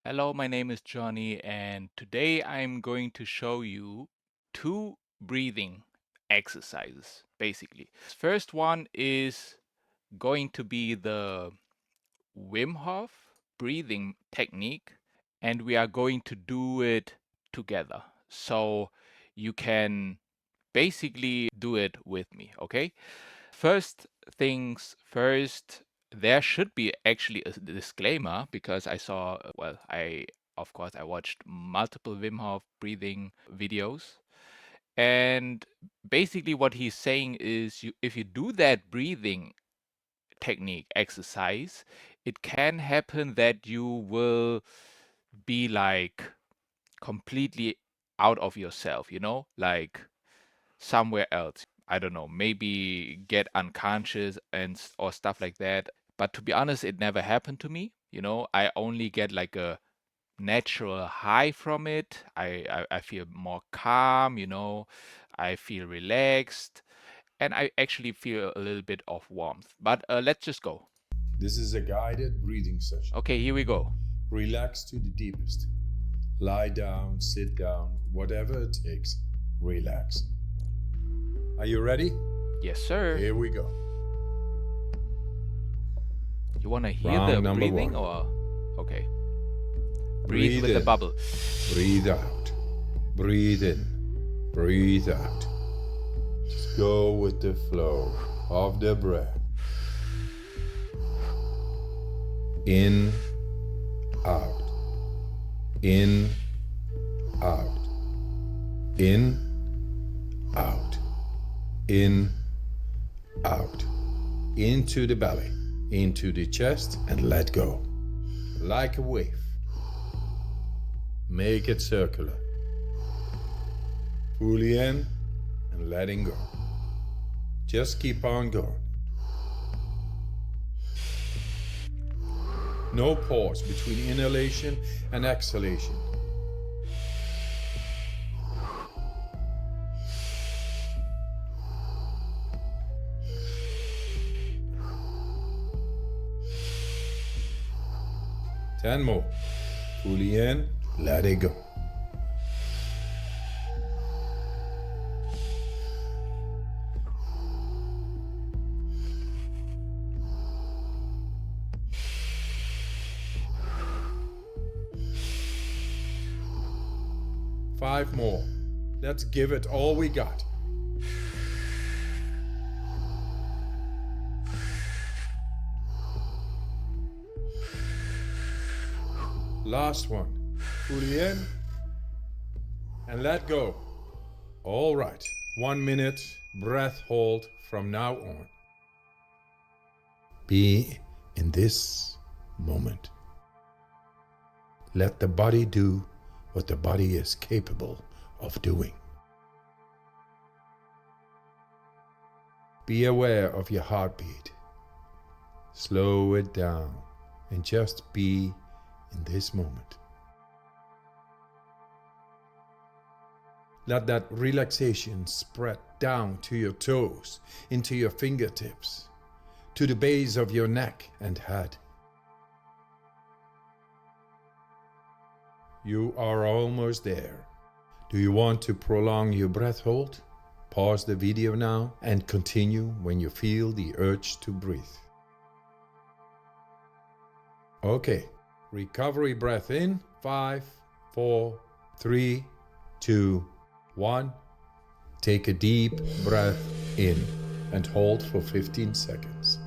Hello, my name is Johnny, and today I'm going to show you two breathing exercises, basically. First one is going to be the Wim Hof breathing technique, and we are going to do it together. So you can basically do it with me, okay? First things first, there should be actually a disclaimer because I saw, of course, I watched multiple Wim Hof breathing videos. And basically, what he's saying is if you do that breathing technique exercise, it can happen that you will be like completely out of yourself, like somewhere else. I don't know, maybe get unconscious or stuff like that. But to be honest, it never happened to me. I only get like a natural high from it. I feel more calm, I feel relaxed, and I actually feel a little bit of warmth. But let's just go. This is a guided breathing session. Okay, here we go. Relax to the deepest. Lie down, sit down, whatever it takes. Relax. Are you ready? Yes, sir. Here we go. You want to hear Round the number breathing one. or? Okay. Breathe with the in. bubble. Breathe out. Breathe in. Breathe out. Just go with the flow of the breath. In, out. In, out. In, out. In, out. Into the belly, into the chest, and let go. Like a wave. Make it circular. Fully in and letting go. Just keep on going. No pause between inhalation and exhalation. Ten more. Fully in, let it go. Five more. Let's give it all we got. Last one. Fully in and let go. All right. 1 minute breath hold from now on. Be in this moment. Let the body do what the body is capable of doing. Be aware of your heartbeat. Slow it down and just be in this moment. Let that relaxation spread down to your toes, into your fingertips, to the base of your neck and head. You are almost there. Do you want to prolong your breath hold? Pause the video now and continue when you feel the urge to breathe. Okay, recovery breath in. 5, 4, 3, 2, 1. Take a deep breath in and hold for 15 seconds.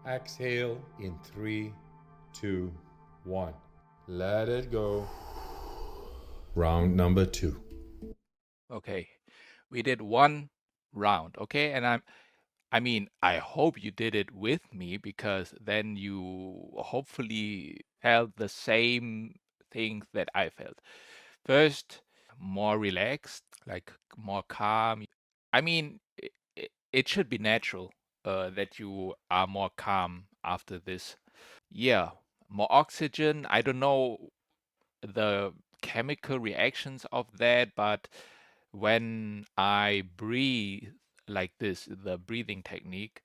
Exhale in 3, 2, 1. Let it go. Round number 2. Okay. We did one round, okay? And I hope you did it with me because then you hopefully felt the same things that I felt. First, more relaxed, like more calm. It should be natural that you are more calm after this. Yeah, more oxygen. I don't know the chemical reactions of that, but when I breathe like this, the breathing technique,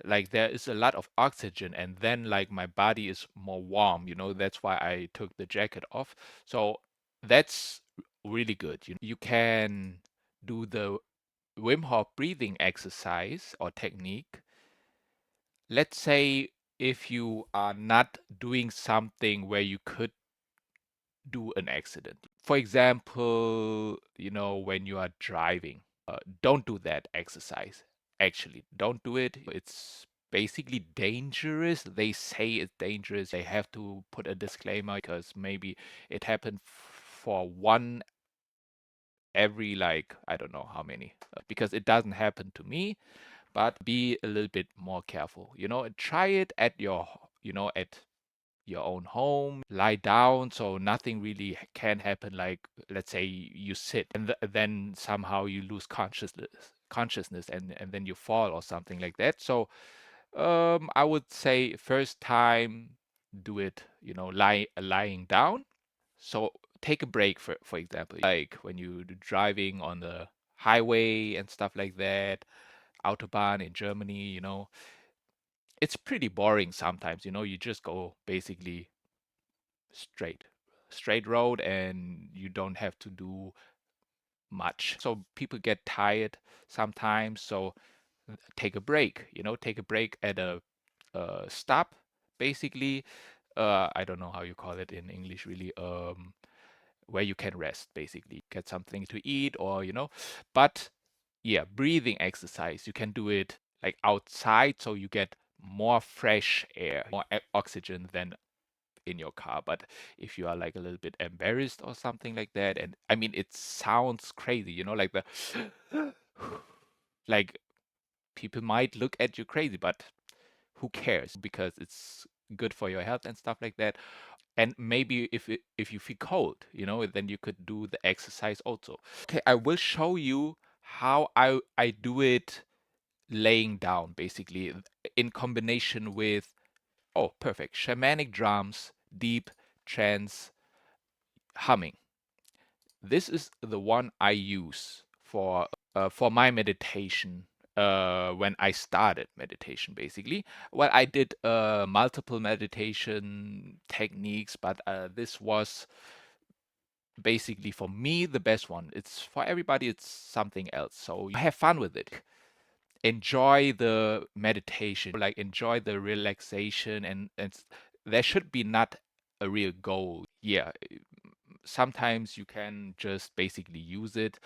like there is a lot of oxygen, and then like my body is more warm, that's why I took the jacket off. So that's really good. You can do the Wim Hof breathing exercise or technique. Let's say if you are not doing something where you could do an accident. For example, when you are driving, don't do that exercise. Actually, don't do it. It's basically dangerous. They say it's dangerous. They have to put a disclaimer because maybe it happened for one every, like, I don't know how many, because it doesn't happen to me, but be a little bit more careful. Try it at at your own home, lie down, so nothing really can happen. Like, let's say you sit and then somehow you lose consciousness, and then you fall or something like that. So I would say first time do it, lying down. So take a break, for example, like when you're driving on the highway and stuff like that, Autobahn in Germany, it's pretty boring sometimes. You just go basically straight straight road, and you don't have to do much. So people get tired sometimes. So take a break. Take a break at a stop, basically. I don't know how you call it in English, really. Where you can rest, basically, get something to eat, or but yeah, breathing exercise, you can do it like outside, so you get more fresh air, more oxygen than in your car. But if you are like a little bit embarrassed or something like that, and I mean, it sounds crazy, like the like people might look at you crazy, but who cares? Because it's good for your health and stuff like that. And maybe if you feel cold, then you could do the exercise also. Okay, I will show you how I do it laying down, basically, in combination with, oh, perfect, shamanic drums, deep trance humming. This is the one I use for my meditation, when I started meditation, basically. Well, I did multiple meditation techniques, but this was basically for me the best one. It's for everybody, it's something else. So have fun with it. Enjoy the meditation, like enjoy the relaxation, and there should be not a real goal. Yeah, sometimes you can just basically use it,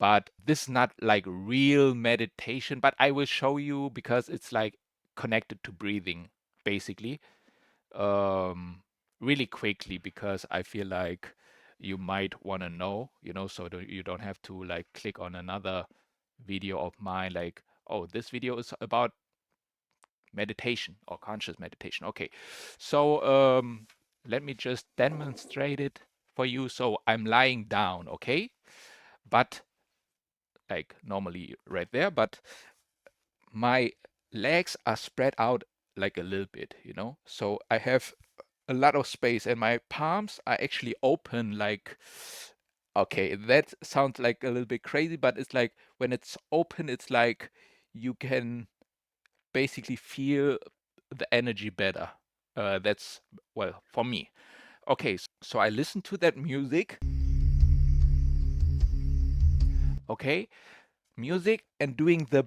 but this is not like real meditation. But I will show you because it's like connected to breathing, basically, um, really quickly, because I feel like you might want to know, so you don't have to like click on another video of mine, like, oh, this video is about meditation or conscious meditation. Okay, so let me just demonstrate it for you. So I'm lying down, okay, but like normally right there, but my legs are spread out like a little bit, so I have a lot of space, and my palms are actually open, like, okay, that sounds like a little bit crazy, but it's like when it's open, it's like you can basically feel the energy better. That's, well, for me. Okay, so I listen to that music, okay, music, and doing the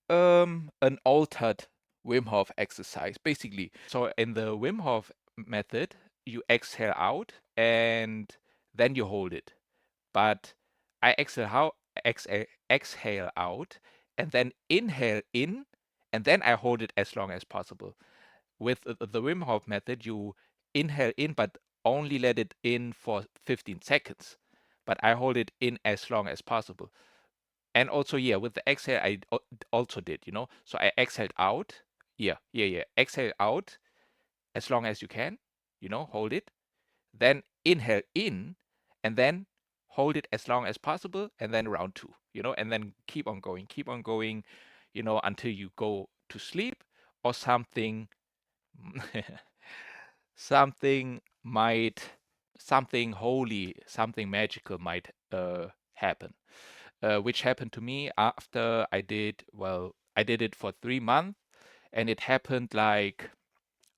an altered Wim Hof exercise, basically. So in the Wim Hof method, you exhale out and then you hold it. But I exhale out and then inhale in, and then I hold it as long as possible. With the Wim Hof method, you inhale in, but only let it in for 15 seconds. But I hold it in as long as possible. And also, yeah, with the exhale, I also did, So I exhaled out. Yeah, yeah, yeah. Exhale out as long as you can, hold it. Then inhale in, and then hold it as long as possible, and then round two, and then keep on going, until you go to sleep, or something, something might, something holy, something magical might happen. which happened to me after I did, well, I did it for 3 months, and it happened like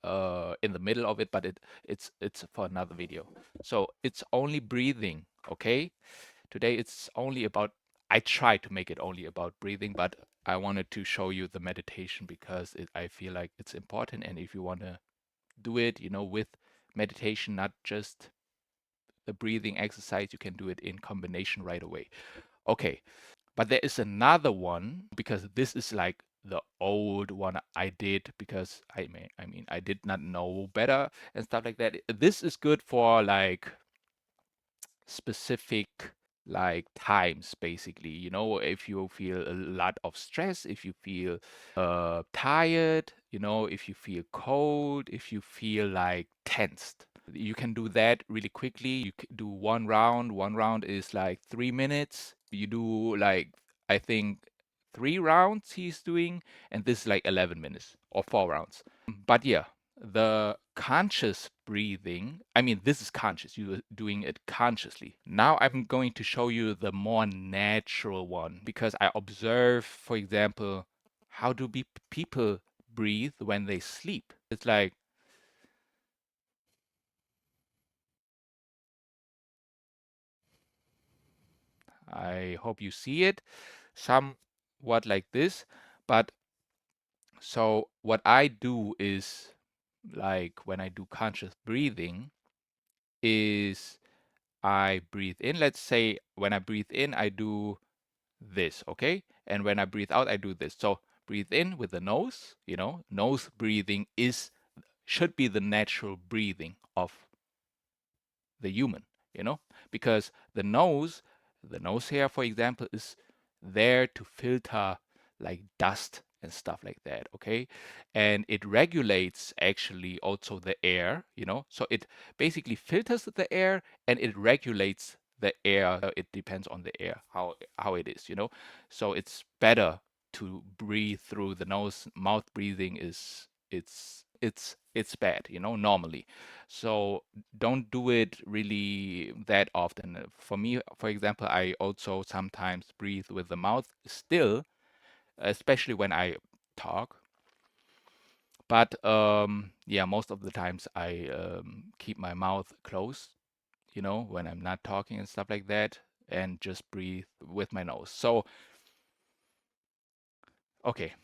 in the middle of it, but it's for another video. So it's only breathing, okay? Today it's only about, I try to make it only about breathing, but I wanted to show you the meditation because I feel like it's important. And if you want to do it, with meditation, not just the breathing exercise, you can do it in combination right away. Okay, but there is another one because this is like the old one I did because I mean I did not know better and stuff like that. This is good for like specific like times basically, if you feel a lot of stress, if you feel tired, if you feel cold, if you feel like tensed, you can do that really quickly. You do one round is like 3 minutes. You do like, I think, 3 rounds he's doing, and this is like 11 minutes or 4 rounds. But yeah, the conscious breathing, I mean, this is conscious. You're doing it consciously. Now I'm going to show you the more natural one because I observe, for example, how do people breathe when they sleep. It's like, I hope you see it, somewhat like this. But so what I do is, like when I do conscious breathing, is I breathe in. Let's say when I breathe in, I do this, okay? And when I breathe out, I do this. So breathe in with the nose, nose breathing should be the natural breathing of the human, because the nose hair, for example, is there to filter like dust and stuff like that, okay? And it regulates actually also the air, so it basically filters the air and it regulates the air. It depends on the air, how it is, so it's better to breathe through the nose. Mouth breathing is, it's bad, normally. So don't do it really that often. For me, for example, I also sometimes breathe with the mouth still, especially when I talk. But yeah, most of the times I keep my mouth closed, when I'm not talking and stuff like that, and just breathe with my nose. So, okay,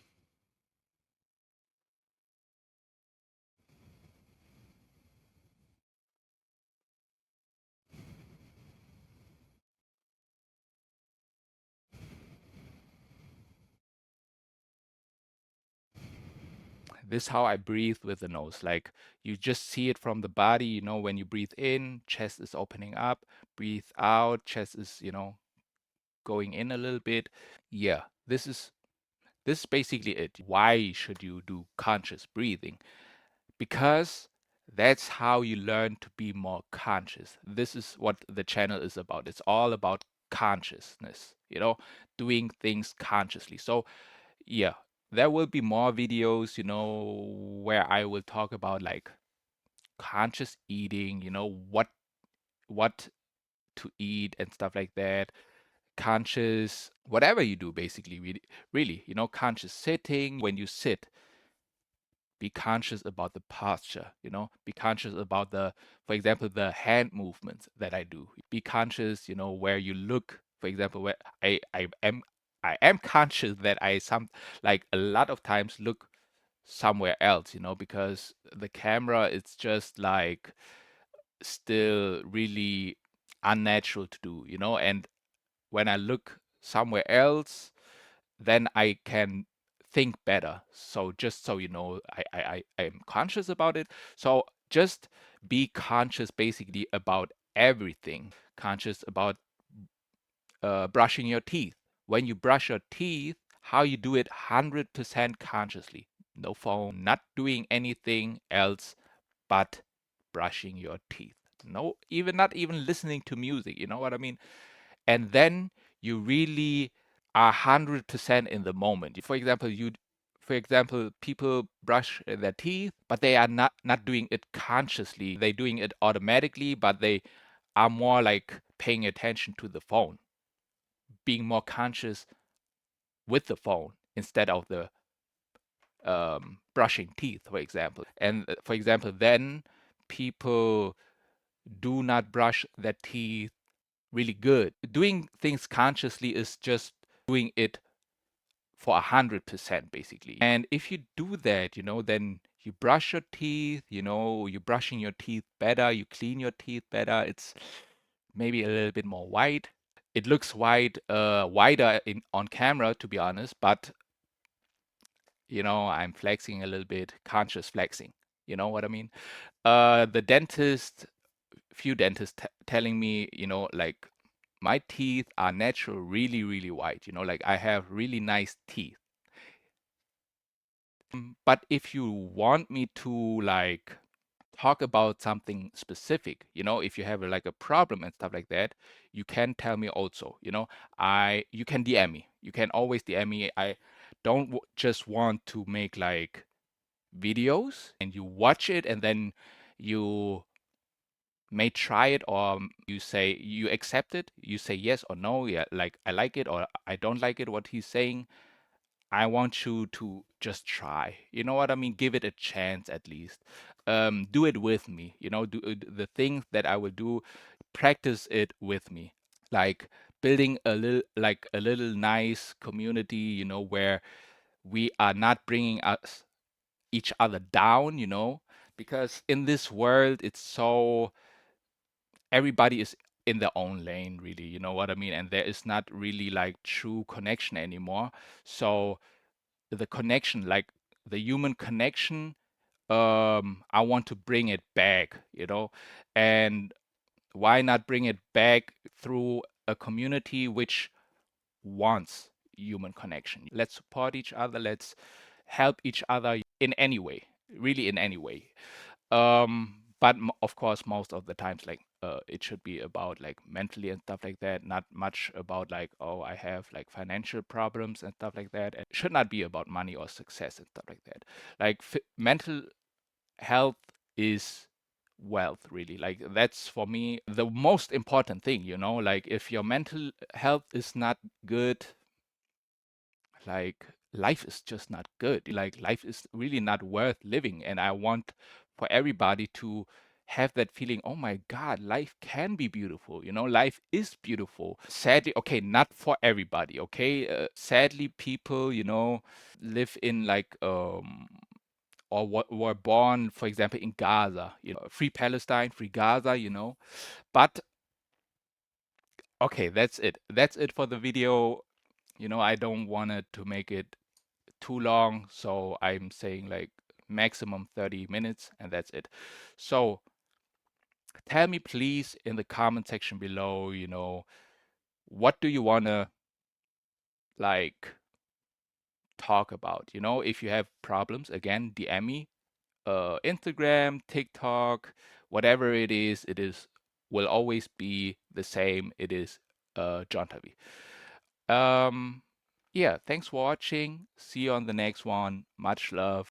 this is how I breathe with the nose. Like you just see it from the body, when you breathe in, chest is opening up, breathe out, chest is, going in a little bit. Yeah, this is basically it. Why should you do conscious breathing? Because that's how you learn to be more conscious. This is what the channel is about. It's all about consciousness, doing things consciously. So, yeah, there will be more videos, where I will talk about like conscious eating, what to eat and stuff like that. Conscious, whatever you do, basically, really, conscious sitting. When you sit, be conscious about the posture, be conscious about for example, the hand movements that I do. Be conscious, where you look. For example, where I am conscious that like a lot of times look somewhere else, because the camera, it's just like still really unnatural to do, and when I look somewhere else, then I can think better. So just so you know, I am conscious about it. So just be conscious basically about everything. Conscious about brushing your teeth. When you brush your teeth, how you do it 100% consciously. No phone, not doing anything else but brushing your teeth. No, even not even listening to music, you know what I mean? And then you really are 100% in the moment. For example, people brush their teeth, but they are not doing it consciously. They're doing it automatically, but they are more like paying attention to the phone. being more conscious with the phone instead of the brushing teeth, for example. And for example, then people do not brush their teeth really good. Doing things consciously is just doing it for 100% basically. And if you do that, then you brush your teeth, you're brushing your teeth better, you clean your teeth better. It's maybe a little bit more white. It looks wider on camera, to be honest, but I'm flexing a little bit, conscious flexing. You know what I mean? The few dentists telling me, like my teeth are natural, really, really white. Like I have really nice teeth. But if you want me to like talk about something specific, if you have like a problem and stuff like that, you can tell me also. You can DM me. You can always DM me. I don't just want to make like videos and you watch it and then you may try it, or you say you accept it, you say yes or no, yeah, like I like it or I don't like it what he's saying. I want you to just try. You know what I mean? Give it a chance at least. Do it with me. Do the things that I will do, practice it with me. Like building a little nice community, where we are not bringing us each other down, because in this world it's so everybody is in their own lane, really, you know what I mean? And there is not really like true connection anymore. So the connection, like the human connection, I want to bring it back, and why not bring it back through a community which wants human connection? Let's support each other, let's help each other in any way, really in any way. But of course, most of the times, like it should be about like mentally and stuff like that, not much about like, oh, I have like financial problems and stuff like that. And it should not be about money or success and stuff like that. Like mental health is wealth, really. Like that's for me the most important thing, like if your mental health is not good, like life is just not good. Like life is really not worth living. And I want for everybody to have that feeling, oh my God, life can be beautiful. Life is beautiful. Sadly, okay, not for everybody, okay? Sadly, people, live in like, or what were born, for example, in Gaza, free Palestine, free Gaza, But okay, that's it. That's it for the video. I don't want it to make it too long, so I'm saying like maximum 30 minutes and that's it. So tell me please in the comment section below, what do you want to like talk about? If you have problems, again, DM me, Instagram, TikTok, whatever it is will always be the same. It is John Tavi. Yeah, thanks for watching. See you on the next one. Much love.